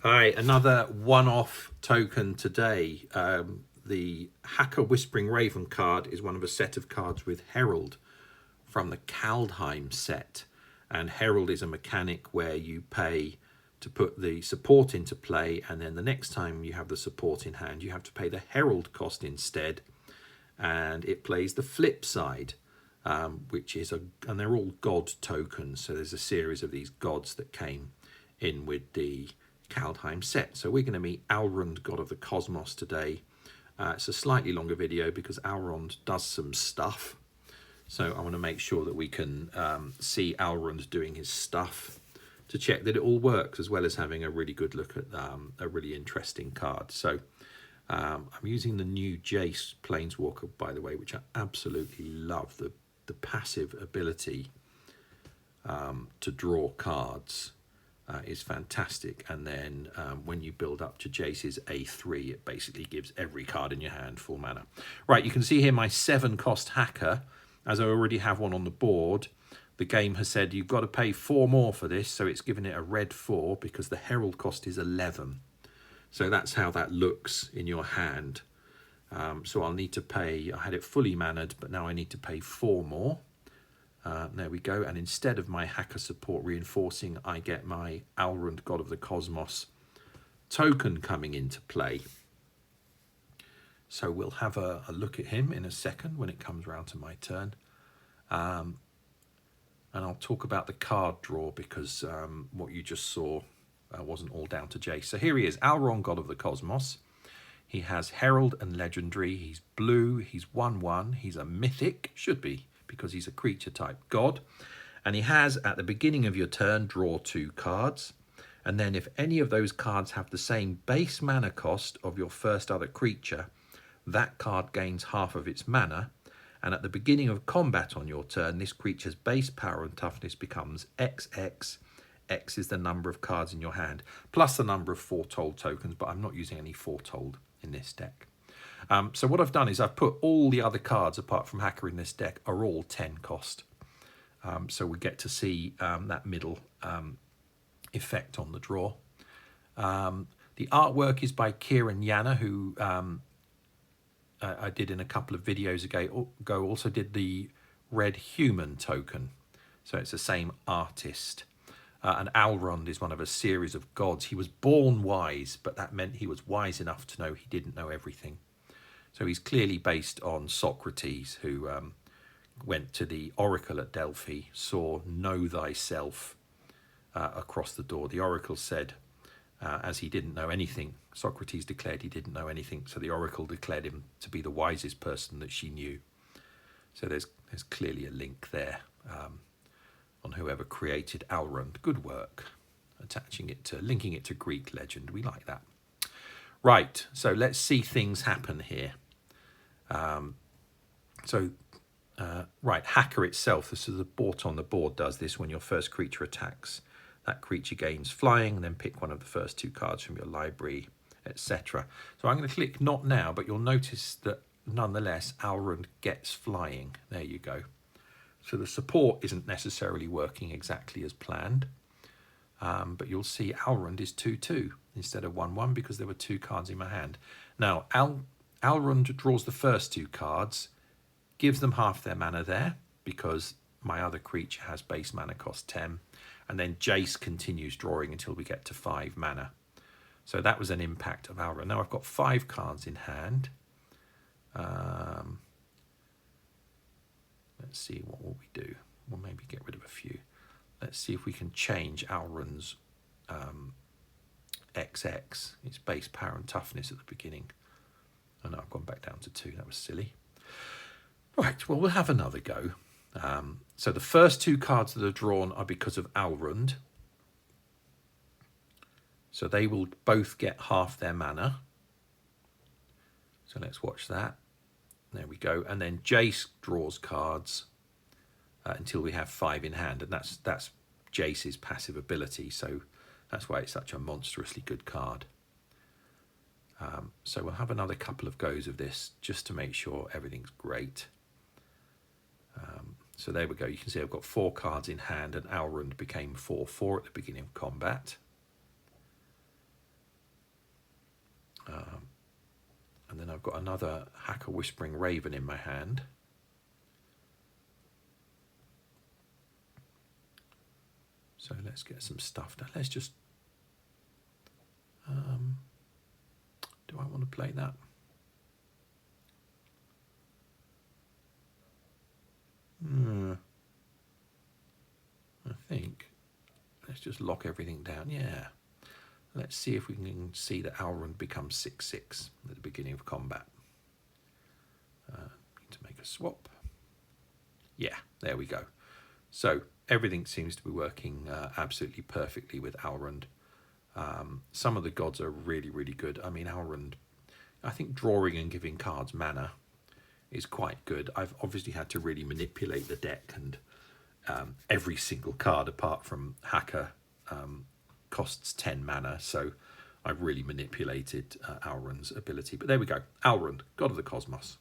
Hi, another one-off token today. The Hacker Whispering Raven card is one of a set of cards with Herald from the Kaldheim set. And Herald is a mechanic where you pay to put the support into play, and then the next time you have the support in hand, you have to pay the Herald cost instead. And it plays the flip side, which is and they're all god tokens. So there's a series of these gods that came in with the Kaldheim set. So we're going to meet Alrund, god of the cosmos, today. It's a slightly longer video because Alrund does some stuff. So I want to make sure that we can see Alrund doing his stuff to check that it all works, as well as having a really good look at a really interesting card. So I'm using the new Jace Planeswalker, by the way, which I absolutely love. The passive ability to draw cards is fantastic, and then when you build up to Jace's A3, it basically gives every card in your hand full mana. Right, you can see here my 7-cost Hacker. As I already have one on the board, the game has said you've got to pay 4 more for this, so it's given it a red 4 because the Herald cost is 11. So that's how that looks in your hand. So I'll need to pay, I had it fully mannered, but now I need to pay 4 more. There we go, and instead of my Hacker support reinforcing, I get my Alrund, God of the Cosmos token coming into play. So we'll have a look at him in a second when it comes around to my turn. And I'll talk about the card draw because what you just saw wasn't all down to Jace. So here he is, Alrund, God of the Cosmos. He has Herald and Legendary. He's blue, he's 1/1, he's a mythic, should be, because he's a creature type god, and he has, at the beginning of your turn, draw 2 cards, and then if any of those cards have the same base mana cost of your first other creature, that card gains half of its mana, and at the beginning of combat on your turn, this creature's base power and toughness becomes XX. X is the number of cards in your hand, plus the number of foretold tokens, but I'm not using any foretold in this deck. So what I've done is I've put all the other cards apart from Hacker in this deck are all 10 cost. So we get to see that middle effect on the draw. The artwork is by Kieran Yanner, who I did in a couple of videos ago, also did the Red Human token. So it's the same artist. And Alrund is one of a series of gods. He was born wise, but that meant he was wise enough to know he didn't know everything. So he's clearly based on Socrates, who went to the oracle at Delphi, saw "Know thyself" across the door. The oracle said, as he didn't know anything, Socrates declared he didn't know anything, so the oracle declared him to be the wisest person that she knew. So there's clearly a link there on whoever created Alrund. Good work, linking it to Greek legend. We like that. Right, so let's see things happen here. Right, Hacker itself, this is the bot on the board, does this when your first creature attacks. That creature gains flying, and then pick one of the first 2 cards from your library, etc. So I'm going to click not now, but you'll notice that nonetheless Alrund gets flying. There you go. So the support isn't necessarily working exactly as planned, but you'll see Alrund is 2/2 instead of 1/1 because there were 2 cards in my hand. Now Alrund draws the first 2 cards, gives them half their mana there because my other creature has base mana cost 10, and then Jace continues drawing until we get to 5 mana. So that was an impact of Alrund. Now I've got 5 cards in hand. Let's see, what will we do? We'll maybe get rid of a few. Let's see if we can change Alrund's XX, its base power and toughness at the beginning. Oh no, I've gone back down to 2. That was silly. Right, well, we'll have another go. So the first 2 cards that are drawn are because of Alrund. So they will both get half their mana. So let's watch that. There we go. And then Jace draws cards until we have 5 in hand. And that's Jace's passive ability. So that's why it's such a monstrously good card. So we'll have another couple of goes of this just to make sure everything's great. So there we go. You can see I've got 4 cards in hand, and Alrund became 4/4 at the beginning of combat. I've got another Hacker Whispering Raven in my hand. So let's get some stuff done. Let's just... do I want to play that? I think let's just lock everything down. Yeah. Let's see if we can see that Alrund becomes 6/6 at the beginning of combat. Need to make a swap. Yeah, there we go. So everything seems to be working absolutely perfectly with Alrund. Some of the gods are really, really good. I mean, Alrund, I think drawing and giving cards mana is quite good. I've obviously had to really manipulate the deck, and every single card apart from Hacker costs 10 mana, so I've really manipulated Alrund's ability. But there we go. Alrund, God of the Cosmos.